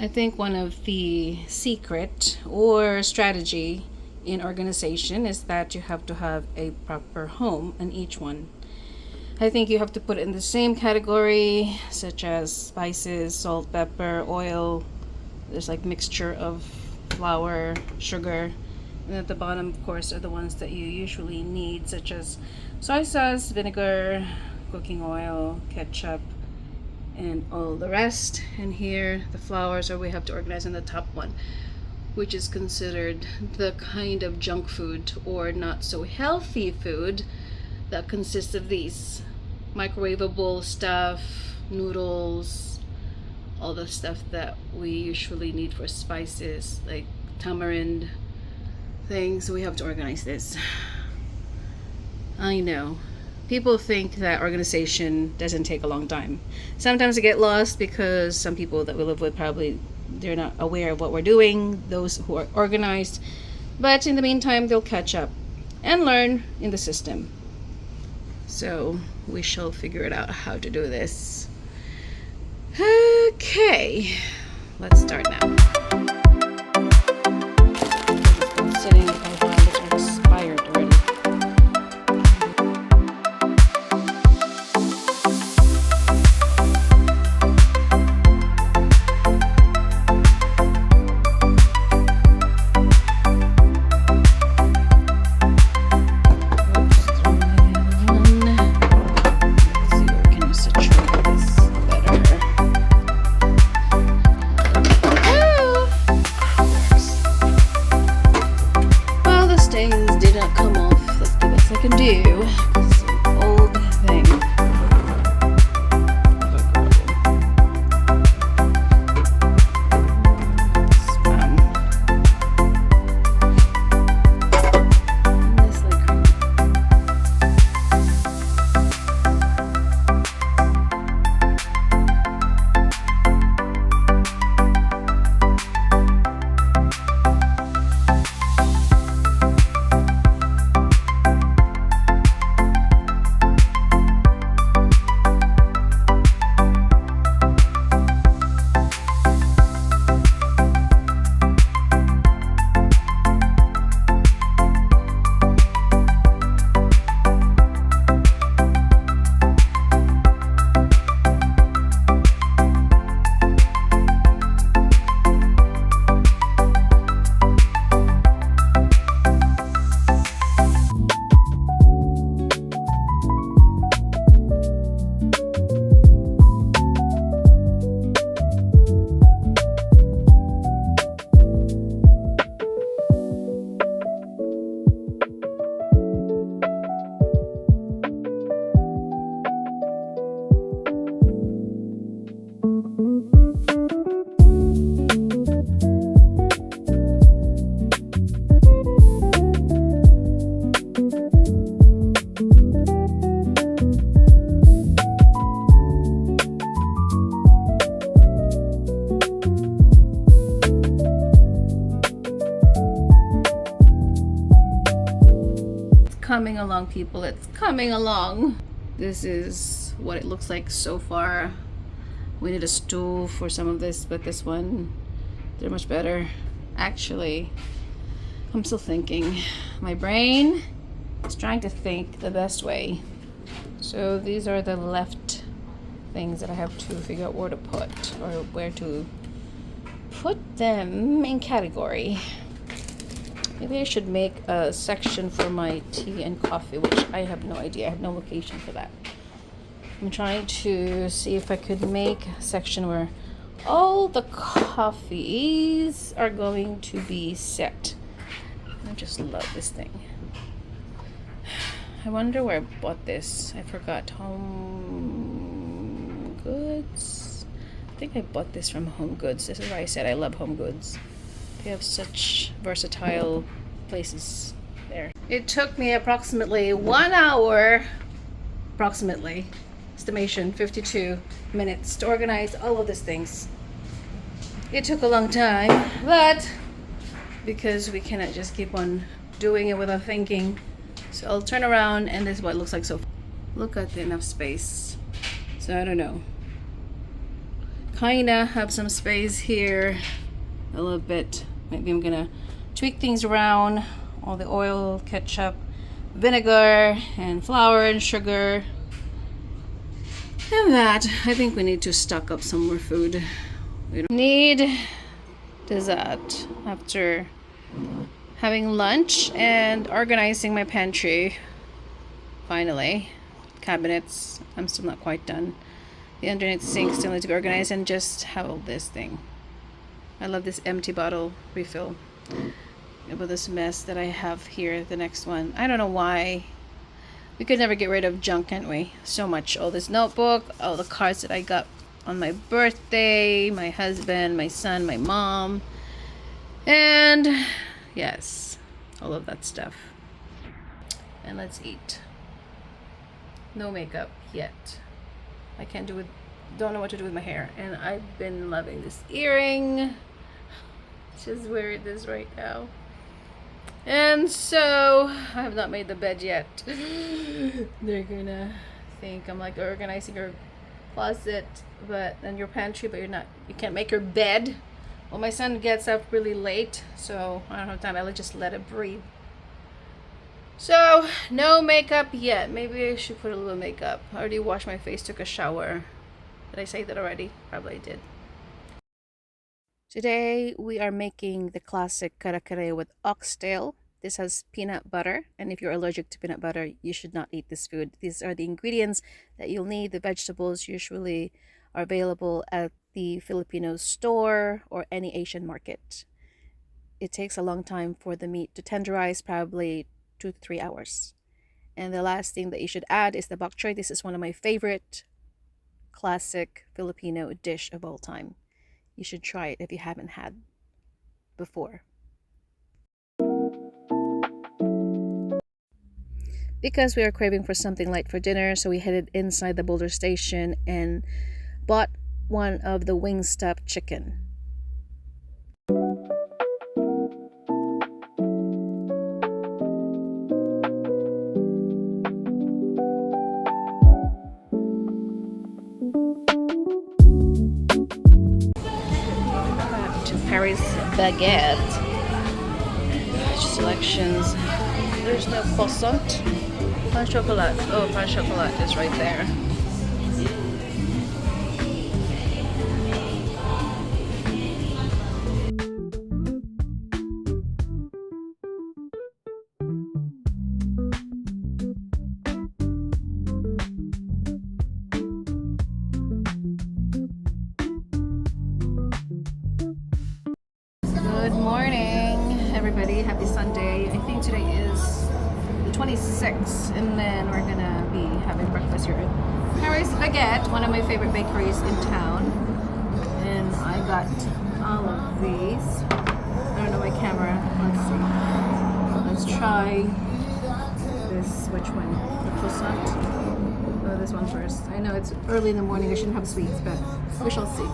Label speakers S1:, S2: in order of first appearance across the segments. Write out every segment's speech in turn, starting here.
S1: I think one of the secret or strategy in organization is that you have to have a proper home in each one. I think you have to put it in the same category, such as spices, salt, pepper, oil. There's like mixture of flour, sugar. And at the bottom, of course, are the ones that you usually need, such as soy sauce, vinegar, cooking oil, ketchup, and all the rest. And here the flours are we have to organize in the top one, which is considered the kind of junk food or not so healthy food that consists of these microwavable stuff, noodles, all the stuff that we usually need for spices like tamarind things. We have to organize this. I know people think that organization doesn't take a long time. Sometimes I get lost because some people that we live with probably they're not aware of what we're doing, those who are organized, but in the meantime they'll catch up and learn in the system. So we shall figure it out how to do this. Okay, let's start now. Sitting it's expired already. Coming along, people, it's coming along. This is what it looks like so far. We need a stool for some of this, but this one, they're much better. Actually, I'm still thinking. My brain is trying to think the best way. So these are the left things that I have to figure out where to put or where to put them in category. Maybe I should make a section for my tea and coffee, which I have no idea. I have no location for that. I'm trying to see if I could make a section where all the coffees are going to be set. I just love this thing. I wonder where I bought this. I forgot. Home Goods? I think I bought this from Home Goods. This is why I said I love Home Goods. They have such versatile places there. It took me approximately 1 hour, estimation 52 minutes, to organize all of these things. It took a long time, but because we cannot just keep on doing it without thinking. So I'll turn around and this is what it looks like so far. Look at the enough space. So I don't know. kinda have some space here a little bit. Maybe I'm gonna tweak things around. All the oil, ketchup, vinegar, and flour and sugar. And that, I think we need to stock up some more food. We don't need dessert after having lunch and organizing my pantry. Finally, cabinets, I'm still not quite done. The underneath sink still needs to be organized, and just have all this thing. I love this empty bottle refill. About this mess that I have here, the next one. I don't know why. We could never get rid of junk, can't we? So much. All this notebook, all the cards that I got on my birthday, my husband, my son, my mom. And yes, all of that stuff. And let's eat. No makeup yet. I can't do it. Don't know what to do with my hair. And I've been loving this earring. Just wear it this right now. And so I have not made the bed yet. They're gonna think I'm like organizing your closet, but and your pantry, but you can't make your bed. Well, my son gets up really late, so I don't have time. I'll just let it breathe. So no makeup yet. Maybe I should put a little makeup. I already washed my face, took a shower. Did I say that already? Probably did. Today we are making the classic kare-kare with oxtail. This has peanut butter, and if you're allergic to peanut butter, you should not eat this food. These are the ingredients that you'll need. The vegetables usually are available at the Filipino store or any Asian market. It takes a long time for the meat to tenderize, probably 2 to 3 hours. And the last thing that you should add is the bok choy. This is one of my favorite classic Filipino dish of all time. You should try it if you haven't had before. Because we are craving for something light for dinner, so we headed inside the Boulder station and bought one of the Wingstop chicken. Paris baguette selections. There's no croissant. Pain chocolat. Oh, pain chocolat is right there. Good morning, everybody. Happy Sunday. I think today is the 26th, and then we're gonna be having breakfast here at Paris Baguette, one of my favorite bakeries in town. And I got all of these. I don't know my camera. Let's see. Let's try this. Which one? The croissant? Oh, this one first. I know it's early in the morning. I shouldn't have sweets, but we shall see.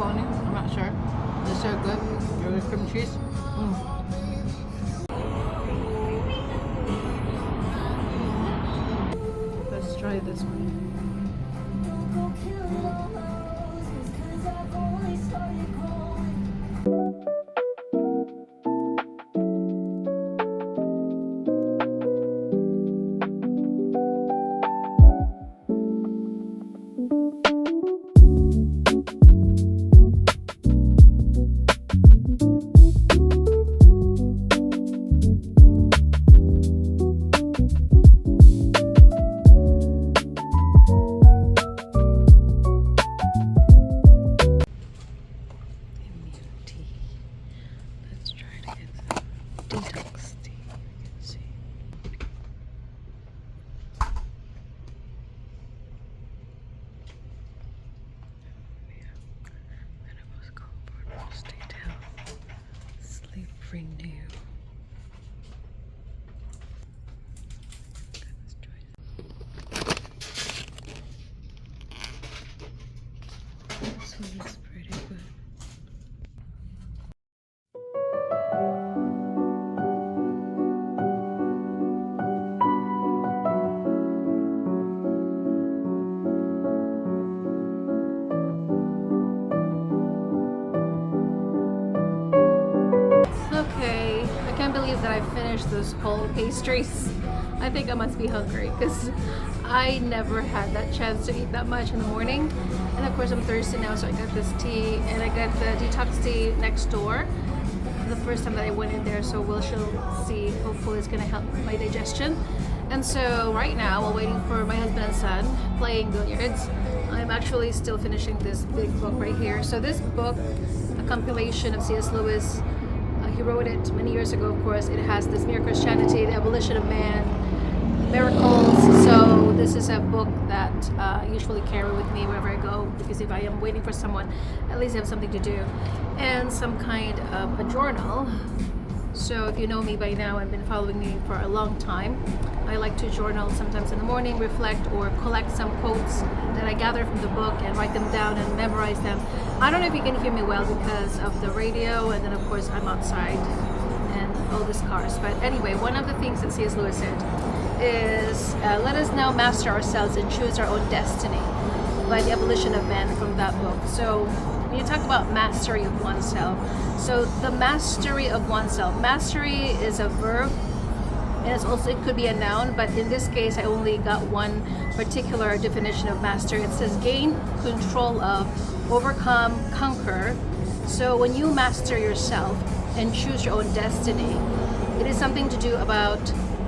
S1: I'm not sure. It's so good. With cream cheese. Let's try this one. This one is pretty good. Okay, I can't believe that I finished those whole pastries. I think I must be hungry because I never had that chance to eat that much in the morning. And of course I'm thirsty now, so I got this tea and I got the detox tea next door. The first time that I went in there, so we'll see. Hopefully it's gonna help my digestion. And so right now, while waiting for my husband and son playing billiards, I'm actually still finishing this big book right here. So this book, a compilation of C.S. Lewis, he wrote it many years ago, of course. It has this Mere Christianity, the Abolition of Man, miracles. So this is a book that I usually carry with me wherever I go, because if I am waiting for someone, at least I have something to do. And some kind of a journal. So if you know me by now and been following me for a long time, I like to journal sometimes in the morning, reflect, or collect some quotes that I gather from the book and write them down and memorize them. I don't know if you can hear me well because of the radio, and then of course I'm outside and all these cars. But anyway, one of the things that C.S. Lewis said is, let us now master ourselves and choose our own destiny, by the Abolition of Man, from that book. So when you talk about mastery of oneself, so the mastery of oneself, mastery is a verb, and it's also, it could be a noun, but in this case I only got one particular definition of master. It says gain control of, overcome, conquer. So when you master yourself and choose your own destiny, it is something to do about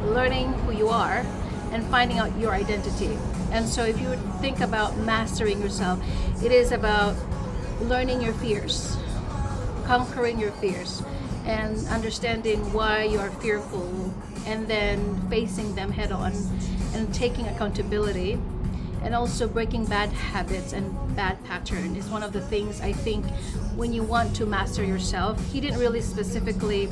S1: learning who you are and finding out your identity. And so if you think about mastering yourself, it is about learning your fears, conquering your fears, and understanding why you are fearful, and then facing them head on and taking accountability, and also breaking bad habits and bad pattern is one of the things I think when you want to master yourself. He didn't really specifically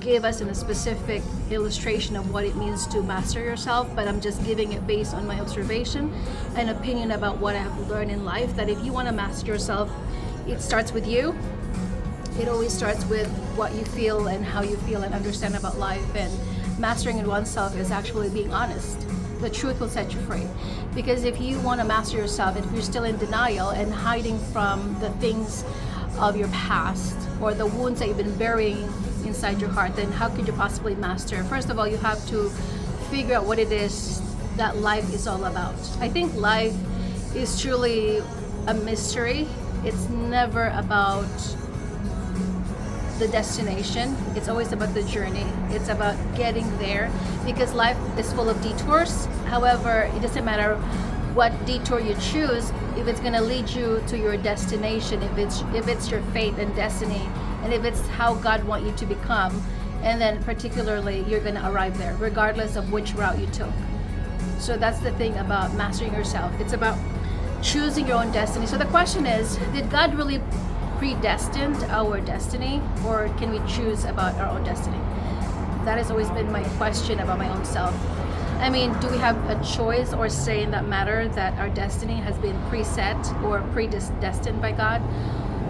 S1: give us in a specific illustration of what it means to master yourself, but I'm just giving it based on my observation and opinion about what I have learned in life, that if you want to master yourself, it starts with you. It always starts with what you feel and how you feel and understand about life. And mastering in oneself is actually being honest. The truth will set you free. Because if you want to master yourself, if you're still in denial and hiding from the things of your past or the wounds that you've been burying inside your heart, then how could you possibly master? First of all, you have to figure out what it is that life is all about. I think life is truly a mystery. It's never about the destination. It's always about the journey. It's about getting there, because life is full of detours. However, it doesn't matter what detour you choose if it's going to lead you to your destination, if it's your fate and destiny, and if it's how God wants you to become, and then particularly you're going to arrive there regardless of which route you took. So that's the thing about mastering yourself. It's about choosing your own destiny. So the question is, did God really predestined our destiny, or can we choose about our own destiny? That has always been my question about my own self. I mean, do we have a choice or say in that matter that our destiny has been preset or predestined by God?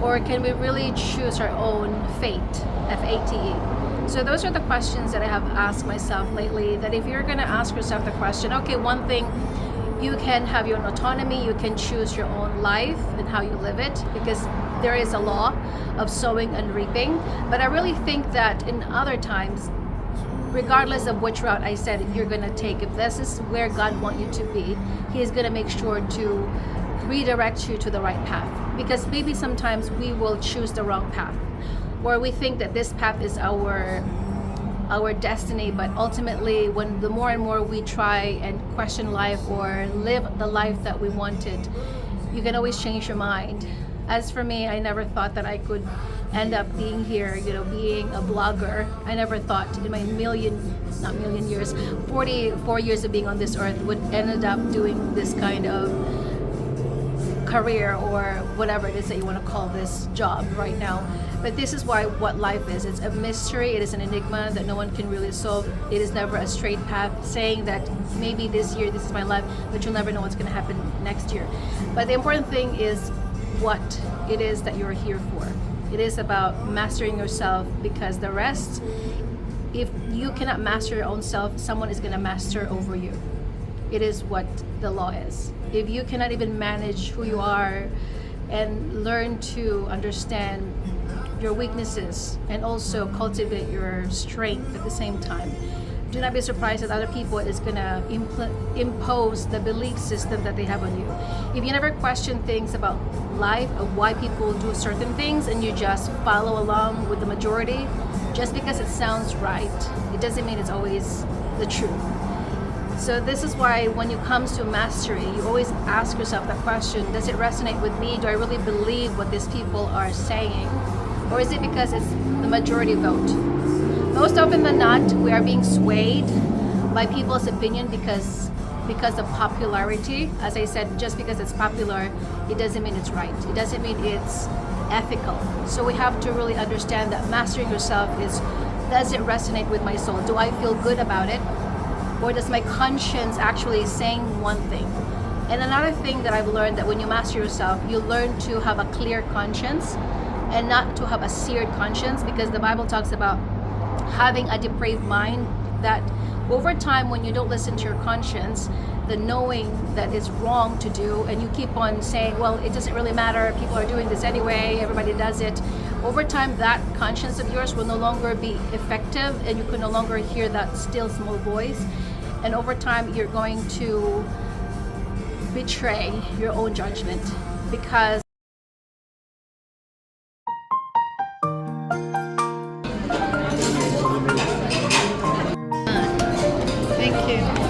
S1: Or can we really choose our own fate, F-A-T-E? So those are the questions that I have asked myself lately, that if you're going to ask yourself the question, okay, one thing, you can have your own autonomy, you can choose your own life and how you live it, because there is a law of sowing and reaping. But I really think that in other times, regardless of which route I said you're going to take, if this is where God wants you to be, He is going to make sure to redirect you to the right path. Because maybe sometimes we will choose the wrong path, or we think that this path is our destiny, but ultimately when the more and more we try and question life or live the life that we wanted, you can always change your mind. As for me, I never thought that I could end up being here, being a blogger. I never thought in my 44 years of being on this earth would end up doing this kind of career, or whatever it is that you want to call this job right now. But this is what life is. It's a mystery. It is an enigma that no one can really solve. It is never a straight path, saying that maybe this year this is my life, but you'll never know what's going to happen next year. But the important thing is what it is that you're here for. It is about mastering yourself, because the rest, if you cannot master your own self, someone is going to master over you. It is what the law is. If you cannot even manage who you are and learn to understand your weaknesses and also cultivate your strength at the same time, do not be surprised that other people is going to impose the belief system that they have on you. If you never question things about life, of why people do certain things, and you just follow along with the majority, just because it sounds right, it doesn't mean it's always the truth. So this is why when it comes to mastery, you always ask yourself the question, does it resonate with me? Do I really believe what these people are saying? Or is it because it's the majority vote? Most often than not, we are being swayed by people's opinion because of popularity. As I said, just because it's popular, it doesn't mean it's right. It doesn't mean it's ethical. So we have to really understand that mastering yourself is, does it resonate with my soul? Do I feel good about it? Or does my conscience actually saying one thing? And another thing that I've learned, that when you master yourself, you learn to have a clear conscience and not to have a seared conscience, because the Bible talks about having a depraved mind, that over time, when you don't listen to your conscience, the knowing that it's wrong to do, and you keep on saying, well, it doesn't really matter, people are doing this anyway, everybody does it, over time that conscience of yours will no longer be effective, and you can no longer hear that still small voice, and over time you're going to betray your own judgment. Because thank you.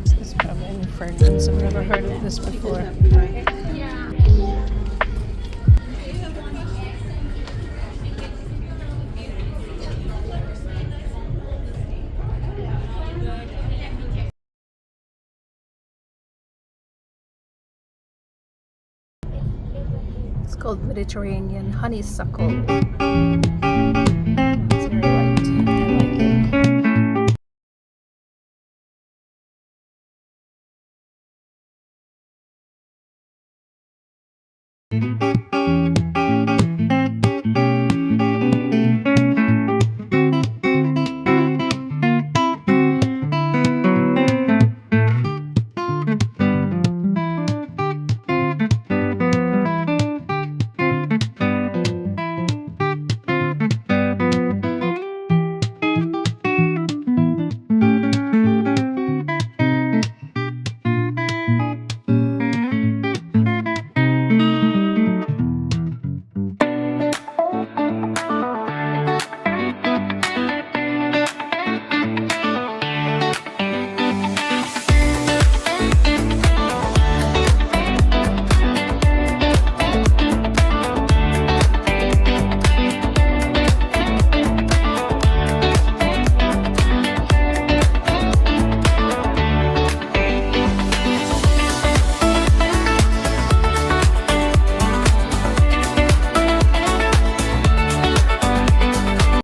S1: This is probably a new fragrance. I've never heard of this before. It's called Mediterranean honeysuckle. It's very light. I like it.